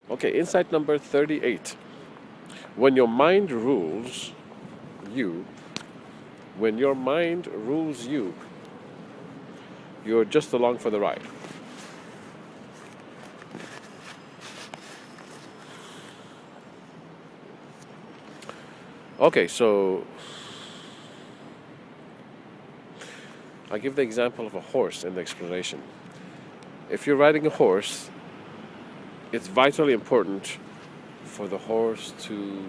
Okay, insight number 38. When your mind rules you, when your mind rules you, you're just along for the ride. Okay, so I give the example of a horse in the explanation. If you're riding a horse, it's vitally important for the horse to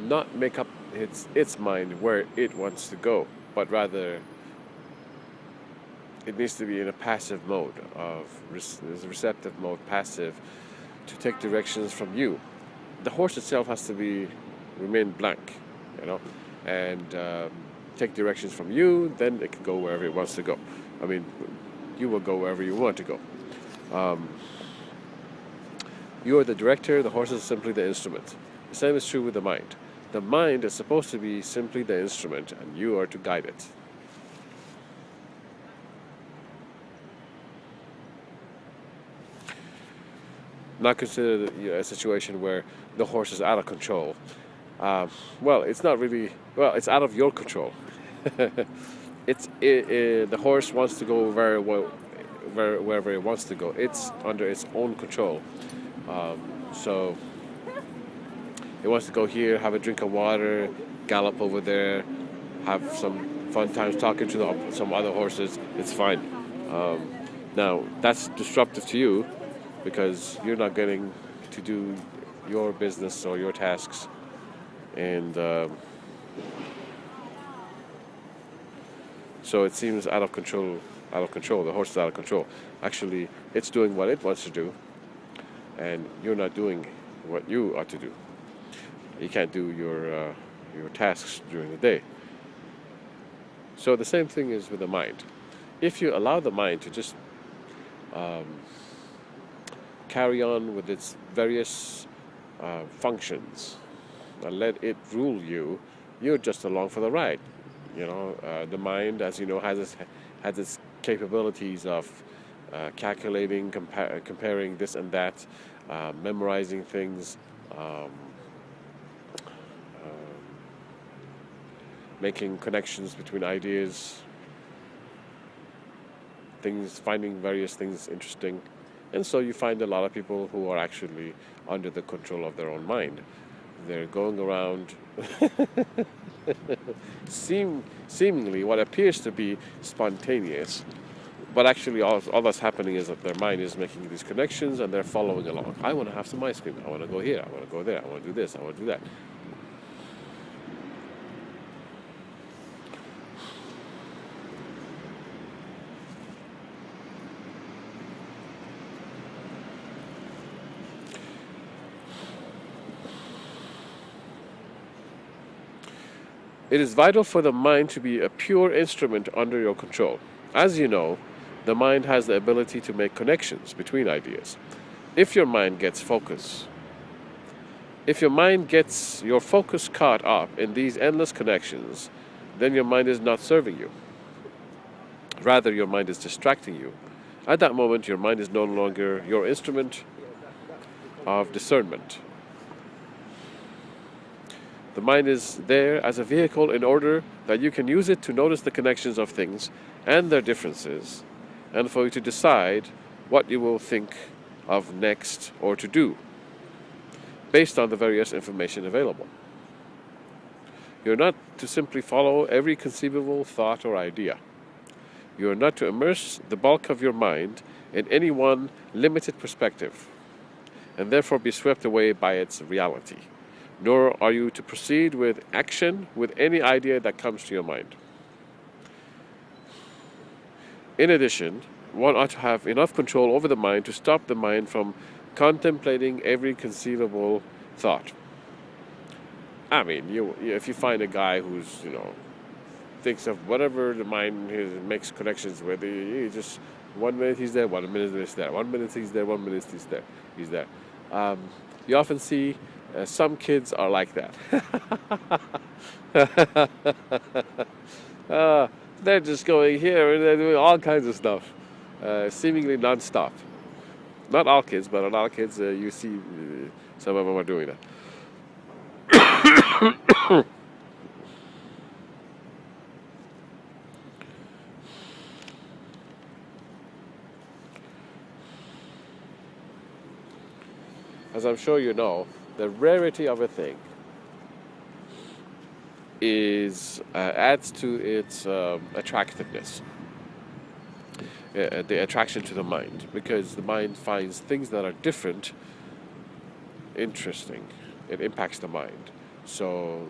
not make up its mind where it wants to go, but rather it needs to be in a passive mode of receptive mode, passive, to take directions from you. The horse itself has to be remain blank, you know, and take directions from you. Then it can go wherever it wants to go. I mean, you will go wherever you want to go. You are the director. The horse is simply the instrument. The same is true with the mind. The mind is supposed to be simply the instrument, and you are to guide it. Not consider a situation where the horse is out of control. Well, it's not really. Well, it's out of your control. The horse wants to go very well, wherever it wants to go. It's under its own control. So it wants to go here, have a drink of water, gallop over there, have some fun times talking to some other horses. It's fine. Now that's disruptive to you because you're not getting to do your business or your tasks, and so it seems out of control. Out of control. The horse is out of control. Actually, it's doing what it wants to do, and you're not doing what you ought to do. You can't do your tasks during the day. So the same thing is with the mind. If you allow the mind to just carry on with its various functions and let it rule you, you're just along for the ride. You know, the mind, as you know, has its capabilities of calculating, comparing this and that, memorizing things, making connections between ideas, things, finding various things interesting. And so you find a lot of people who are actually under the control of their own mind. They're going around seemingly what appears to be spontaneous, but actually all that's happening is that their mind is making these connections and they're following along. I want to have some ice cream. I want to go here. I want to go there. I want to do this. I want to do that. It is vital for the mind to be a pure instrument under your control. As you know, the mind has the ability to make connections between ideas. If your mind gets your focus caught up in these endless connections, then your mind is not serving you. Rather, your mind is distracting you. At that moment, your mind is no longer your instrument of discernment. The mind is there as a vehicle in order that you can use it to notice the connections of things and their differences, and for you to decide what you will think of next or to do, based on the various information available. You're not to simply follow every conceivable thought or idea. You are not to immerse the bulk of your mind in any one limited perspective, and therefore be swept away by its reality. Nor are you to proceed with action with any idea that comes to your mind. In addition, one ought to have enough control over the mind to stop the mind from contemplating every conceivable thought. I mean, if you find a guy who's, thinks of whatever the mind makes connections with, he just 1 minute he's there, 1 minute he's there, 1 minute he's there, 1 minute he's there. You often see some kids are like that. They're just going here and they're doing all kinds of stuff, seemingly non-stop. Not all kids, but a lot of kids, you see some of them are doing that. As I'm sure you know, the rarity of a thing is adds to its attractiveness, the attraction to the mind, because the mind finds things that are different interesting. It impacts the mind. So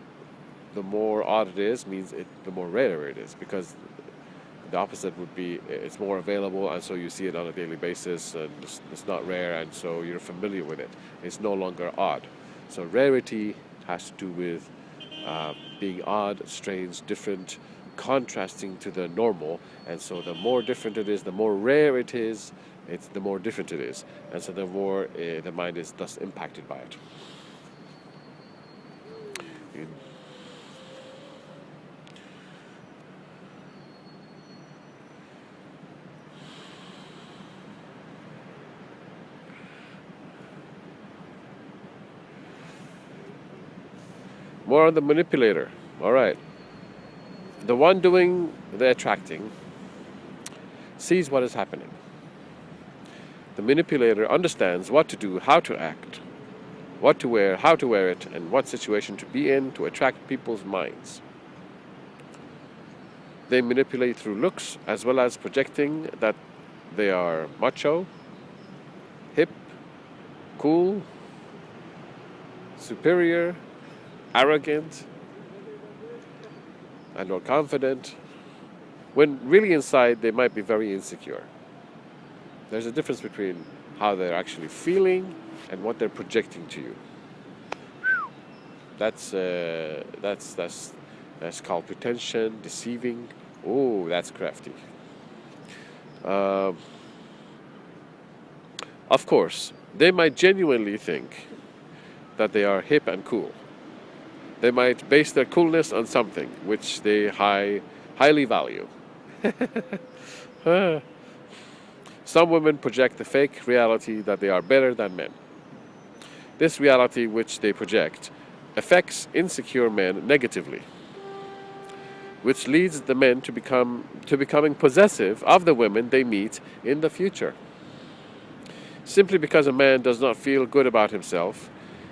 the more odd it is means the more rare it is, because the opposite would be it's more available, and so you see it on a daily basis, and it's not rare, and so you're familiar with it. It's no longer odd. So rarity has to do with being odd, strange, different, contrasting to the normal, and so the more different it is, the more rare it is, the more different it is, and so the more the mind is thus impacted by it. More on the manipulator. All right. The one doing the attracting sees what is happening. The manipulator understands what to do, how to act, what to wear, how to wear it, and what situation to be in to attract people's minds. They manipulate through looks as well as projecting that they are macho, hip, cool, superior, arrogant, and or confident, when really inside they might be very insecure. There's a difference between how they're actually feeling and what they're projecting to you. That's called pretension, deceiving. Oh, that's crafty. Of course, they might genuinely think that they are hip and cool. They might base their coolness on something which they highly value. Some women project the fake reality that they are better than men. This reality which they project affects insecure men negatively, which leads the men to becoming possessive of the women they meet in the future. Simply because a man does not feel good about himself,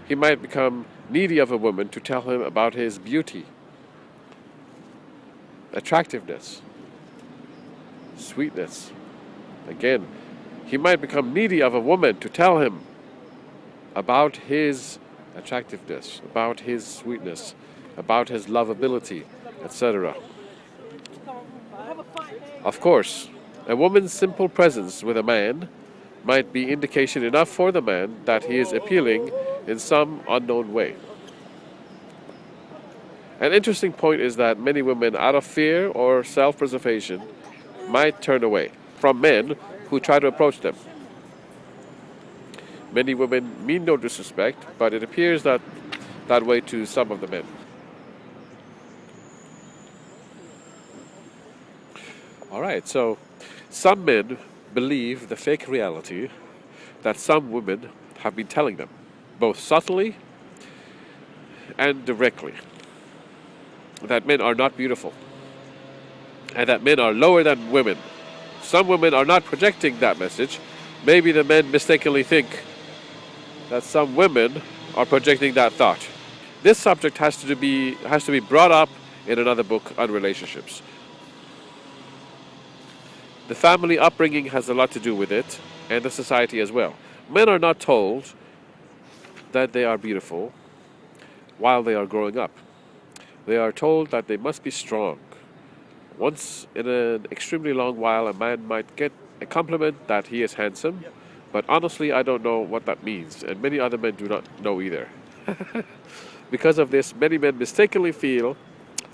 he might become needy of a woman to tell him about his beauty, attractiveness, sweetness. Again, he might become needy of a woman to tell him about his attractiveness, about his sweetness, about his lovability, etc. Of course, a woman's simple presence with a man might be indication enough for the man that he is appealing in some unknown way. An interesting point is that many women, out of fear or self-preservation, might turn away from men who try to approach them. Many women mean no disrespect, but it appears that way to some of the men. All right, so some men believe the fake reality that some women have been telling them, both subtly and directly, that men are not beautiful and that men are lower than women. Some women are not projecting that message. Maybe the men mistakenly think that some women are projecting that thought. This subject has to be brought up in another book on relationships. The family upbringing has a lot to do with it, and the society as well. Men are not told that they are beautiful while they are growing up. They are told that they must be strong. Once in an extremely long while, a man might get a compliment that he is handsome, but honestly, I don't know what that means, and many other men do not know either. Because of this, many men mistakenly feel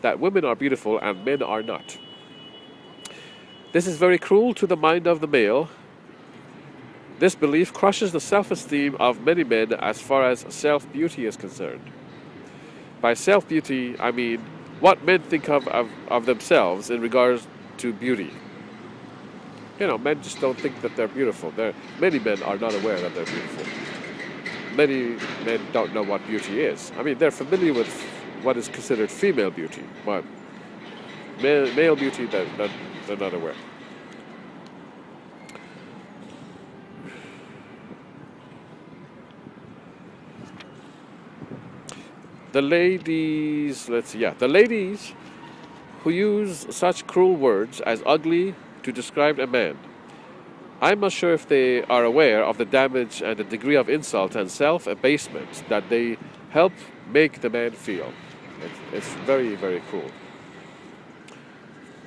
that women are beautiful and men are not. This is very cruel to the mind of the male. This belief crushes the self-esteem of many men as far as self-beauty is concerned. By self-beauty, I mean what men think of themselves in regards to beauty. Men just don't think that they're beautiful. Many men are not aware that they're beautiful. Many men don't know what beauty is. I mean, they're familiar with what is considered female beauty, but male beauty, they're not aware. The ladies, let's see, yeah, the ladies who use such cruel words as ugly to describe a man. I'm not sure if they are aware of the damage and the degree of insult and self-abasement that they help make the man feel. It's very, very cruel.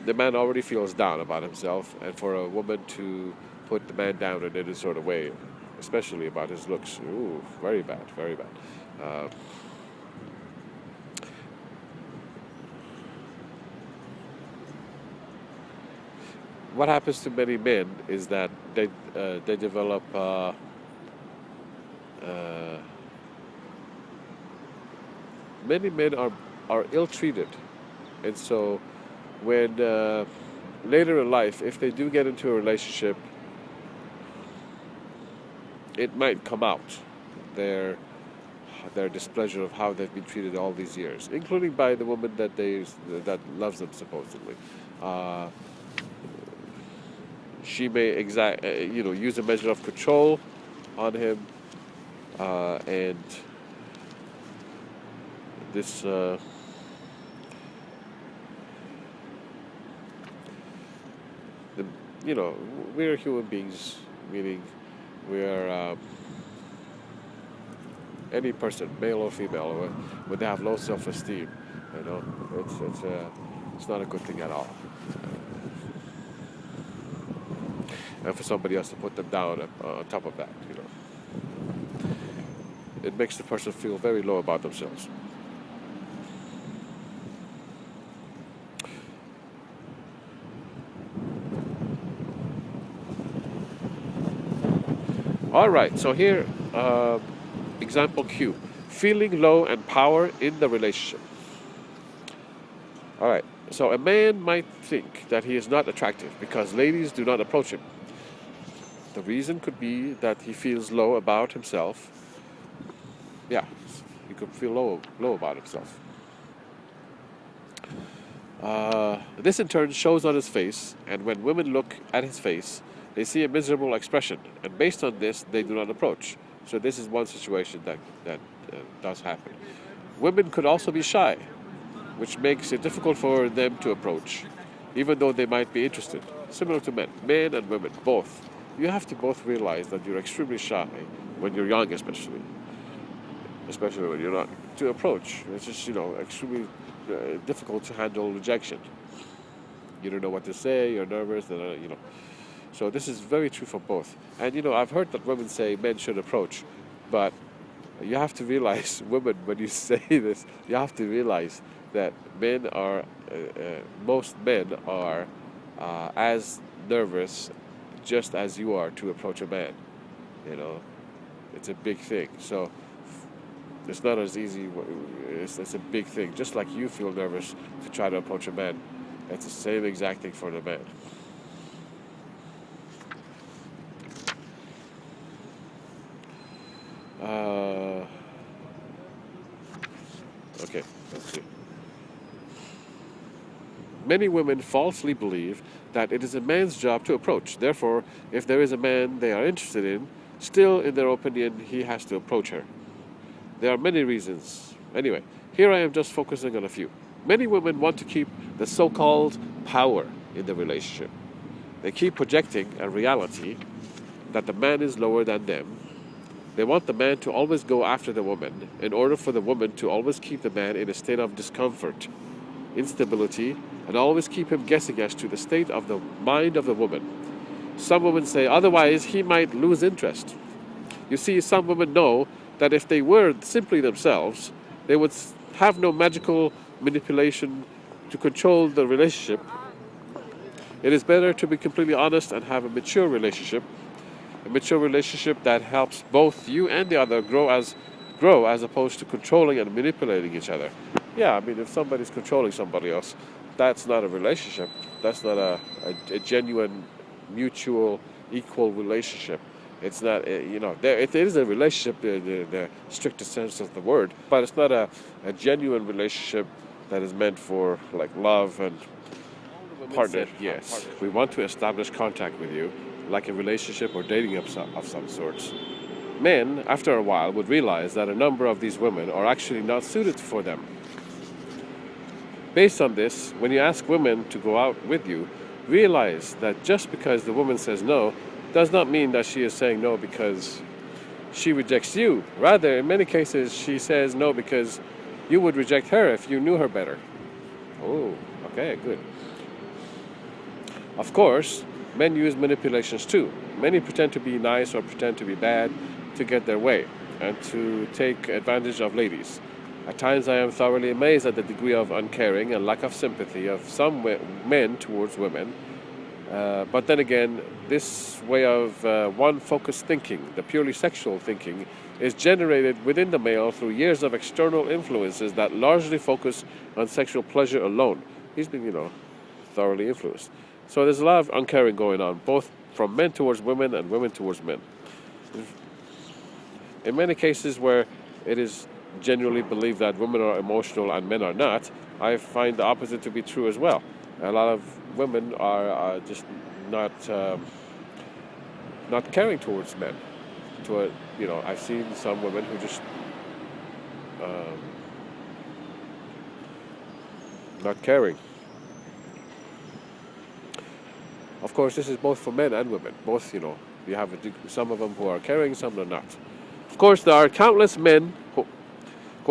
The man already feels down about himself, and for a woman to put the man down in any sort of way, especially about his looks, ooh, very bad, very bad. What happens to many men is that they develop many men are ill-treated, and so when later in life, if they do get into a relationship, it might come out their displeasure of how they've been treated all these years, including by the woman that loves them supposedly. She may use a measure of control on him, and this we're human beings, meaning we are any person, male or female, when they have low self-esteem, it's not a good thing at all. And for somebody else to put them down on top of that, it makes the person feel very low about themselves. All right, so here, example Q, feeling low and power in the relationship. All right, so a man might think that he is not attractive because ladies do not approach him. The reason could be that he feels low about himself. Yeah, he could feel low about himself. This in turn shows on his face, and when women look at his face, they see a miserable expression, and based on this, they do not approach. So this is one situation that does happen. Women could also be shy, which makes it difficult for them to approach, even though they might be interested. Similar to men and women, both. You have to both realize that you're extremely shy when you're young, especially when you're not, to approach. It's just, extremely difficult to handle rejection. You don't know what to say, you're nervous, So this is very true for both. And, I've heard that women say men should approach, but you have to realize, women, when you say this, you have to realize that most men are as nervous just as you are to approach a man. It's a big thing. So it's not as easy. It's a big thing. Just like you feel nervous to try to approach a man, it's the same exact thing for the man. Okay, let's see. Many women falsely believe that it is a man's job to approach. Therefore, if there is a man they are interested in, still, in their opinion, he has to approach her. There are many reasons. Anyway, here I am just focusing on a few. Many women want to keep the so-called power in the relationship. They keep projecting a reality that the man is lower than them. They want the man to always go after the woman in order for the woman to always keep the man in a state of discomfort, instability, and always keep him guessing as to the state of the mind of the woman. Some women say otherwise he might lose interest. You see, some women know that if they were simply themselves, they would have no magical manipulation to control the relationship. It is better to be completely honest and have a mature relationship that helps both you and the other grow as opposed to controlling and manipulating each other. Yeah, I mean, if somebody's controlling somebody else, that's not a relationship. That's not a genuine mutual, equal relationship. It's not, it is a relationship in the strictest sense of the word, but it's not a genuine relationship that is meant for like love and partner. Yes, we want to establish contact with you, like a relationship or dating of some sorts. Men, after a while, would realize that a number of these women are actually not suited for them. Based on this, when you ask women to go out with you, realize that just because the woman says no does not mean that she is saying no because she rejects you. Rather, in many cases, she says no because you would reject her if you knew her better. Oh, okay, good. Of course, men use manipulations too. Many pretend to be nice or pretend to be bad to get their way and to take advantage of ladies. At times I am thoroughly amazed at the degree of uncaring and lack of sympathy of some men towards women. But then again, this way of one-focused thinking, the purely sexual thinking, is generated within the male through years of external influences that largely focus on sexual pleasure alone. He's been, thoroughly influenced. So there's a lot of uncaring going on, both from men towards women and women towards men. In many cases where it is genuinely believed that women are emotional and men are not, I find the opposite to be true as well. A lot of women are just not caring towards men. I've seen some women who just not caring. Of course, this is both for men and women. Both, you have some of them who are caring, some are not. Of course, there are countless men who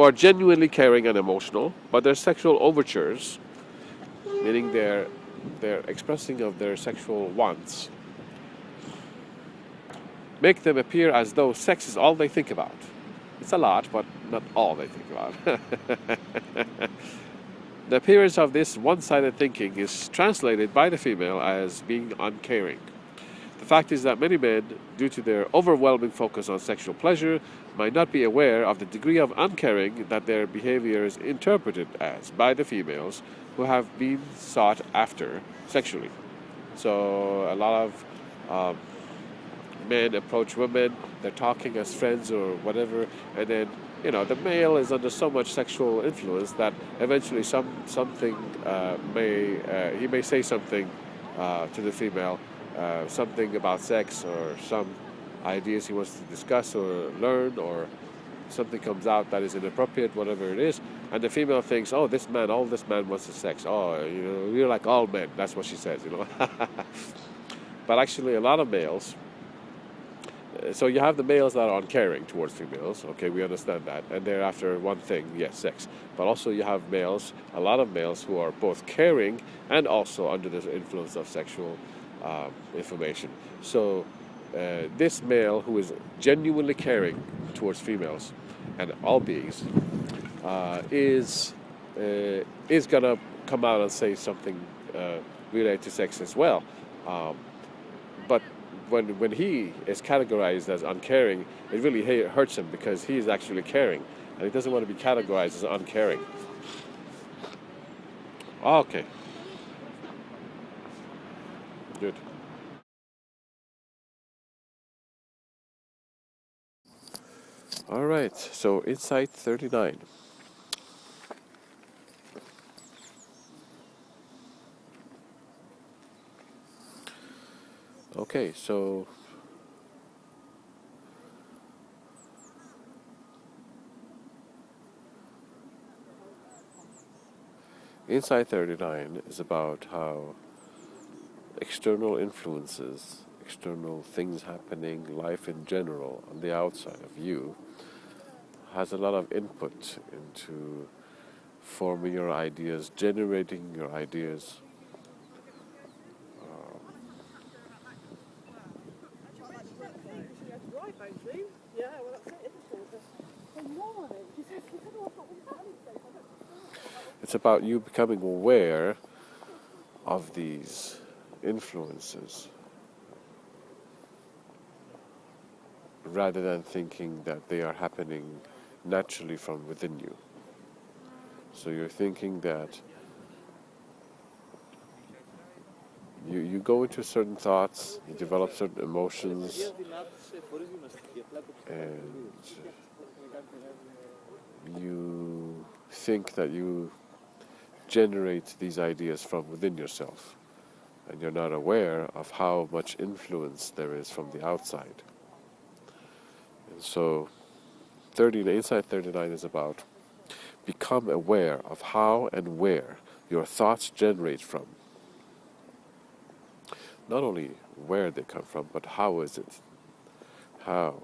are genuinely caring and emotional, but their sexual overtures, meaning their expressing of their sexual wants, make them appear as though sex is all they think about. It's a lot, but not all they think about. The appearance of this one-sided thinking is translated by the female as being uncaring. The fact is that many men, due to their overwhelming focus on sexual pleasure, might not be aware of the degree of uncaring that their behavior is interpreted as by the females who have been sought after sexually. So a lot of men approach women, they're talking as friends or whatever, and then the male is under so much sexual influence that eventually something he may say something to the female, something about sex or some ideas he wants to discuss or learn, or something comes out that is inappropriate, whatever it is, and the female thinks, all this man wants is sex. Oh, you're like all men. That's what she says, But actually, a lot of males. So you have the males that are uncaring towards females. Okay, we understand that, and they're after one thing, yes, sex. But also you have a lot of males who are both caring and also under the influence of sexual information. So this male who is genuinely caring towards females and all beings is gonna come out and say something related to sex as well. But when he is categorized as uncaring, it really hurts him because he is actually caring, and he doesn't want to be categorized as uncaring. Okay. Good. All right, so insight 39. Okay, so insight 39 is about how external influences, external things happening, life in general on the outside of you has a lot of input into forming your ideas, generating your ideas. It's about you becoming aware of these influences rather than thinking that they are happening naturally from within you. So you're thinking that you go into certain thoughts, you develop certain emotions, and you think that you generate these ideas from within yourself, and you're not aware of how much influence there is from the outside. And so Insight 39 is about become aware of how and where your thoughts generate from. Not only where they come from, but how is it? How?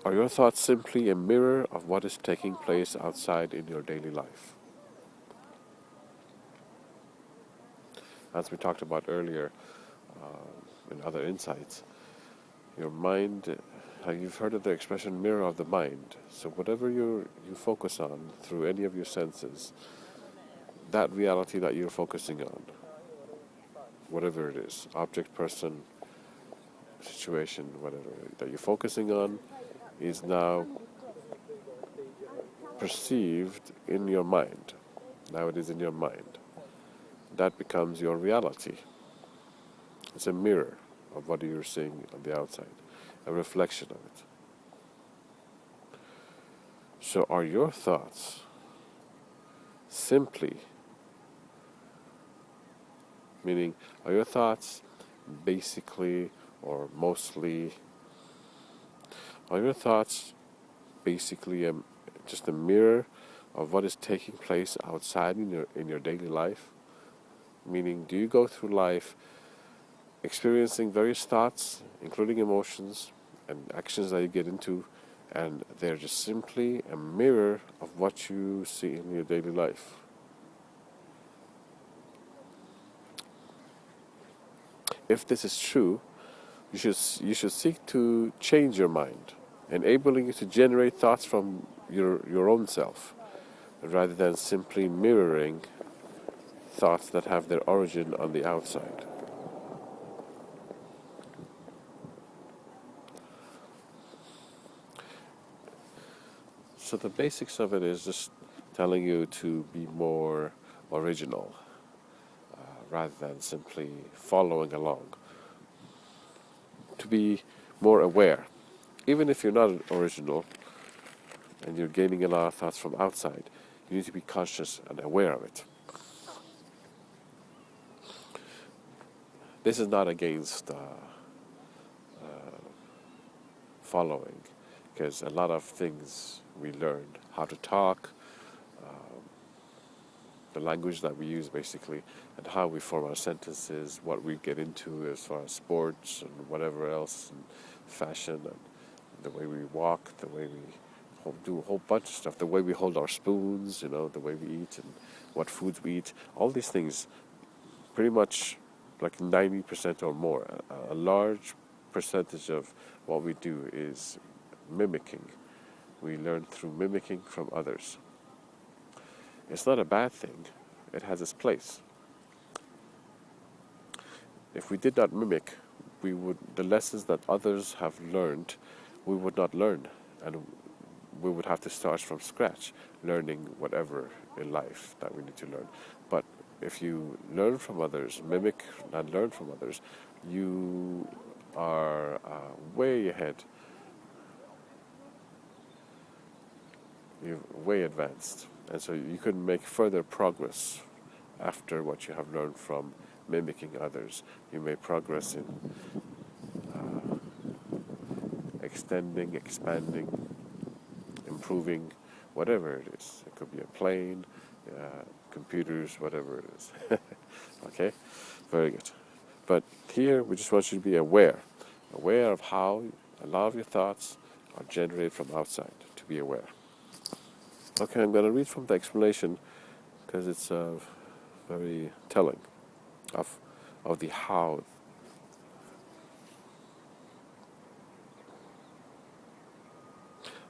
Are your thoughts simply a mirror of what is taking place outside in your daily life? As we talked about earlier in other insights, your mind, you've heard of the expression mirror of the mind. So whatever you focus on through any of your senses, that reality that you're focusing on, whatever it is, object, person, situation, whatever that you're focusing on, is now perceived in your mind. Now it is in your mind. That becomes your reality. It's a mirror of what you're seeing on the outside, a reflection of it. So are your thoughts simply, meaning are your thoughts basically or mostly, are your thoughts basically just a mirror of what is taking place outside in your daily life? Meaning, do you go through life experiencing various thoughts, including emotions and actions that you get into, and they're just simply a mirror of what you see in your daily life? If this is true, you should seek to change your mind, enabling you to generate thoughts from your own self, rather than simply mirroring thoughts that have their origin on the outside. So the basics of it is just telling you to be more original, rather than simply following along. To be more aware. Even if you're not original and you're gaining a lot of thoughts from outside, you need to be conscious and aware of it. This is not against following, because a lot of things we learned, how to talk, the language that we use basically, and how we form our sentences, what we get into as far as sports and whatever else, and fashion, and the way we walk, the way we do a whole bunch of stuff, the way we hold our spoons, the way we eat and what foods we eat, all these things, pretty much like 90% or more, a large percentage of what we do is mimicking. We learn through mimicking from others. It's not a bad thing. It has its place. If we did not mimic, the lessons that others have learned, we would not learn, and we would have to start from scratch, learning whatever in life that we need to learn. But if you learn from others, mimic and learn from others, you are way ahead. You're way advanced. And so you can make further progress after what you have learned from mimicking others. You may progress in extending, expanding, improving, whatever it is. It could be a plane, computers, whatever it is. Okay? Very good. But here we just want you to be aware of how a lot of your thoughts are generated from outside, to be aware. Okay, I'm going to read from the explanation because it's very telling of the how.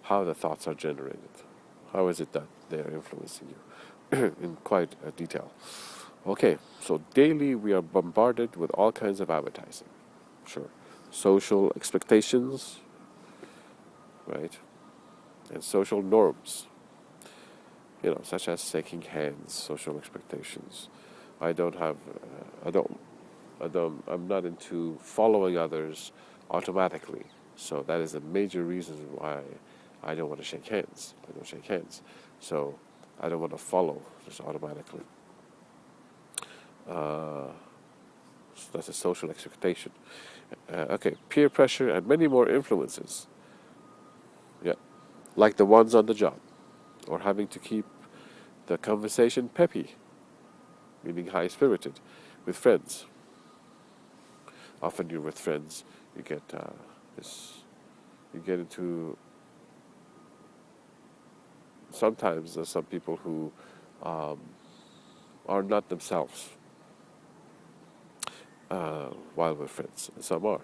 How the thoughts are generated. How is it that they are influencing you in quite detail. Okay, so daily we are bombarded with all kinds of advertising. Sure. Social expectations, right? And social norms. Such as shaking hands, social expectations, I don't have, I'm not into following others automatically. So that is a major reason why I don't want to shake hands. I don't shake hands. So I don't want to follow just automatically. So that's a social expectation. Okay, peer pressure and many more influences. Yeah, like the ones on the job, or having to keep the conversation peppy, meaning high-spirited, with friends. Often you're with friends, you get you get into. Sometimes there's some people who um, are not themselves while we're friends, and some are.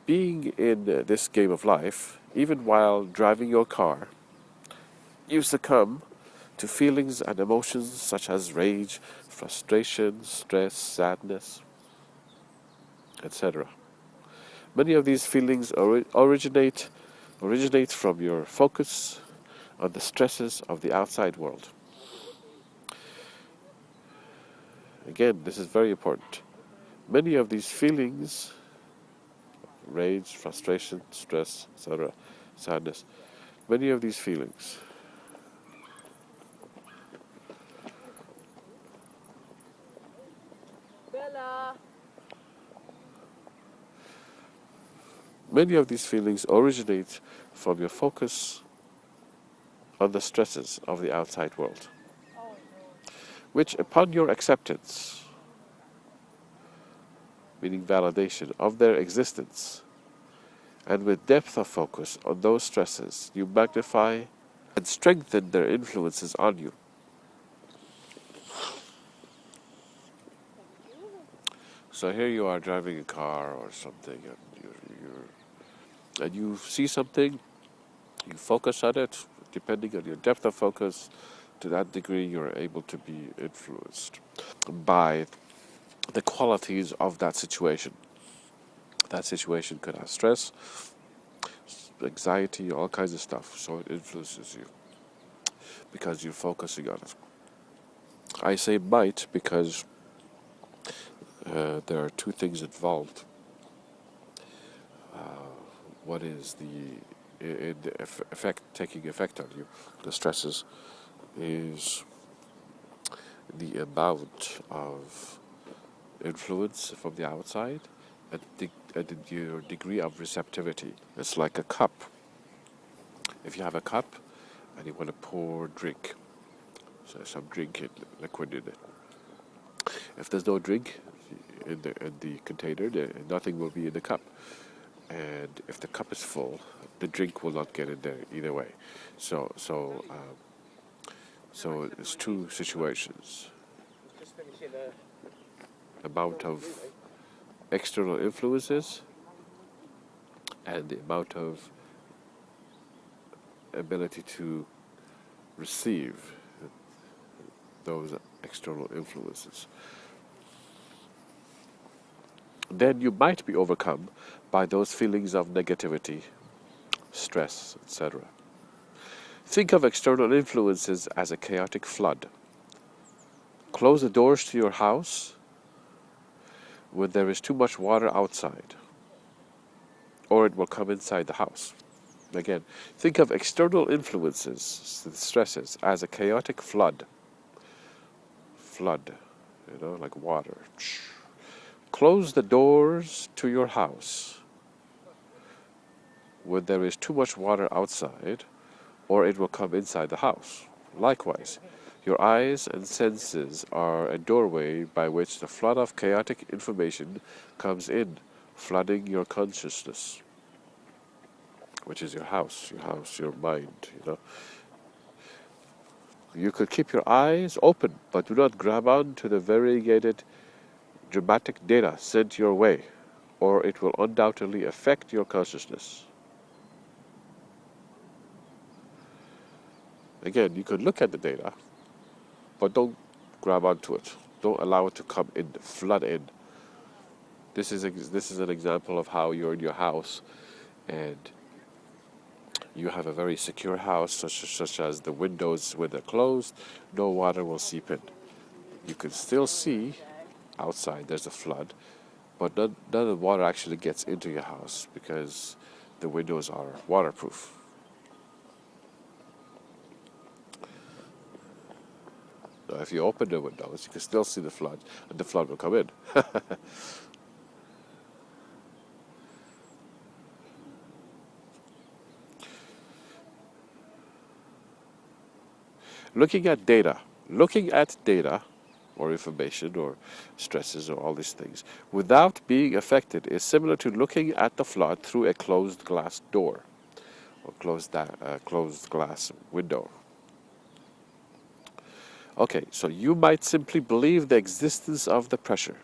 Being in this game of life, even while driving your car, you succumb to feelings and emotions such as rage, frustration, stress, sadness, etc. Many of these feelings originate from your focus on the stresses of the outside world. Again, this is very important. Many of these feelings, rage, frustration, stress, etc., sadness, many of these feelings originate from your focus on the stresses of the outside world, which upon your acceptance, meaning validation of their existence, and with depth of focus on those stresses, you magnify and strengthen their influences on you. So here you are driving a car or something, and you see something, you focus on it, depending on your depth of focus, to that degree you're able to be influenced by the qualities of that situation. That situation could have stress, anxiety, all kinds of stuff, so it influences you because you're focusing on it. I say might because there are two things involved. What is the effect taking effect on you? The stresses is the amount of influence from the outside and your degree of receptivity. It's like a cup. If you have a cup and you want to pour drink, so some drink liquid in it. If there's no drink in the container, nothing will be in the cup. And if the cup is full, the drink will not get in there either way. So it's two situations. Amount of external influences and the amount of ability to receive those external influences. Then you might be overcome by those feelings of negativity, stress, etc. Think of external influences as a chaotic flood. Close the doors to your house when there is too much water outside, or it will come inside the house. Again, think of external influences, stresses, as a chaotic flood. Flood, like water. Close the doors to your house when there is too much water outside, or it will come inside the house. Likewise, your eyes and senses are a doorway by which the flood of chaotic information comes in, flooding your consciousness, which is your house, your mind, You could keep your eyes open, but do not grab on to the variegated dramatic data sent your way, or it will undoubtedly affect your consciousness. Again, you could look at the data, but don't grab onto it. Don't allow it to come in, flood in. This is an example of how you're in your house, and you have a very secure house, such as the windows when they're closed, no water will seep in. You can still see outside there's a flood, but none of the water actually gets into your house because the windows are waterproof. Now, if you open the windows, you can still see the flood, and the flood will come in. Looking at data or information or stresses or all these things without being affected is similar to looking at the flood through a closed glass door or closed glass window. Okay, so you might simply believe the existence of the pressure.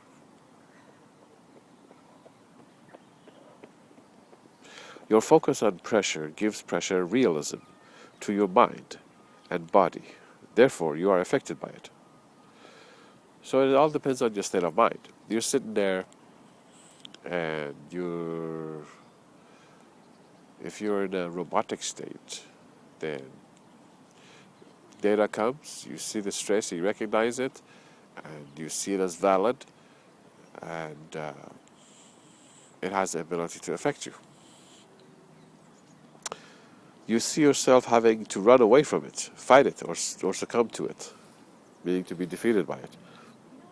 Your focus on pressure gives pressure realism to your mind and body. Therefore, you are affected by it. So it all depends on your state of mind. You're sitting there and if you're in a robotic state, then data comes, you see the stress, you recognize it, and you see it as valid, and it has the ability to affect you. You see yourself having to run away from it, fight it, or succumb to it, meaning to be defeated by it,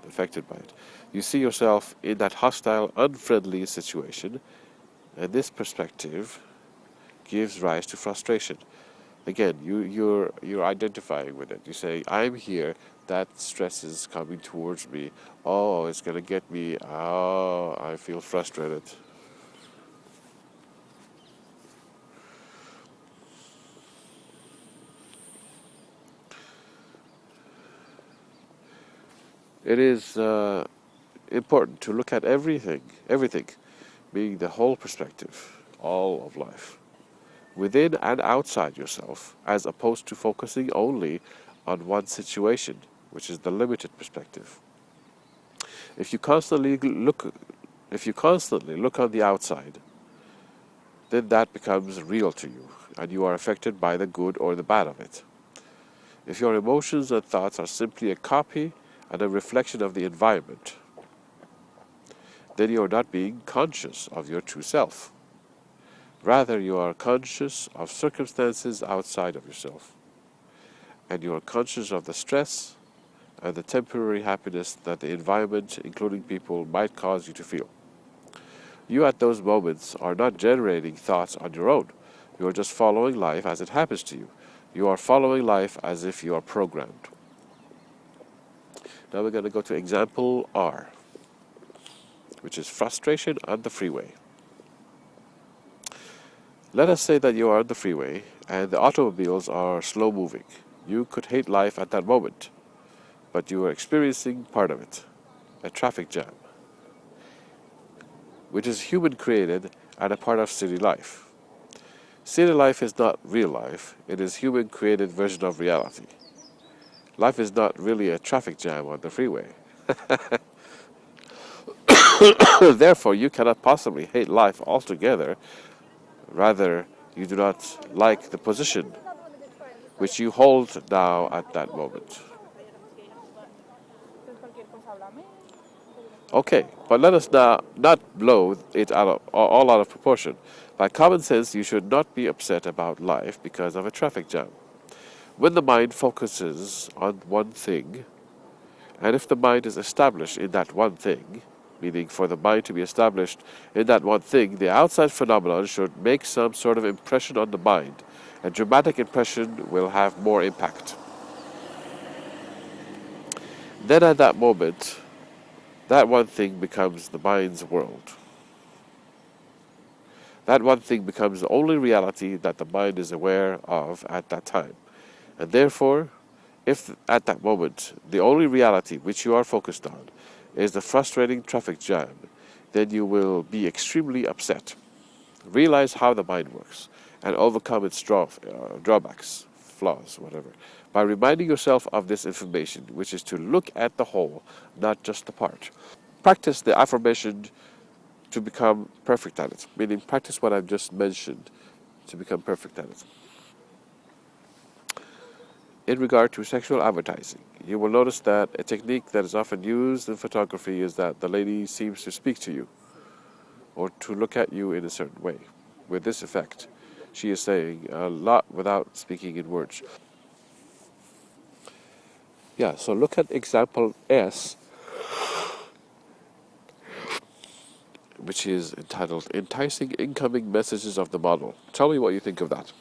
affected by it. You see yourself in that hostile, unfriendly situation, and this perspective gives rise to frustration. Again, you're identifying with it. You say, I'm here, that stress is coming towards me. Oh, it's going to get me. Oh, I feel frustrated. It is important to look at everything, being the whole perspective, all of life, within and outside yourself, as opposed to focusing only on one situation, which is the limited perspective. If you constantly look on the outside, then that becomes real to you, and you are affected by the good or the bad of it. If your emotions and thoughts are simply a copy and a reflection of the environment, then you are not being conscious of your true self. Rather, you are conscious of circumstances outside of yourself, and you are conscious of the stress and the temporary happiness that the environment, including people, might cause you to feel. You at those moments are not generating thoughts on your own. You are just following life as it happens to you. You are following life as if you are programmed. Now we're going to go to example R, which is frustration on the freeway. Let us say that you are on the freeway and the automobiles are slow moving. You could hate life at that moment, but you are experiencing part of it, a traffic jam, which is human created and a part of city life. City life is not real life, it is human created version of reality. Life is not really a traffic jam on the freeway. Therefore, you cannot possibly hate life altogether. Rather, you do not like the position which you hold now at that moment. Okay, but let us now not blow it all out of proportion. By common sense, you should not be upset about life because of a traffic jam. When the mind focuses on one thing, and if the mind is established in that one thing, meaning for the mind to be established in that one thing, the outside phenomenon should make some sort of impression on the mind. A dramatic impression will have more impact. Then at that moment, that one thing becomes the mind's world. That one thing becomes the only reality that the mind is aware of at that time. And therefore, if at that moment the only reality which you are focused on is the frustrating traffic jam, then you will be extremely upset. Realize how the mind works and overcome its drawbacks, flaws, whatever, by reminding yourself of this information, which is to look at the whole, not just the part. Practice the affirmation to become perfect at it, meaning practice what I've just mentioned to become perfect at it. In regard to sexual advertising, you will notice that a technique that is often used in photography is that the lady seems to speak to you or to look at you in a certain way. With this effect, she is saying a lot without speaking in words. Yeah, so look at example S, which is entitled Enticing Incoming Messages of the Model. Tell me what you think of that.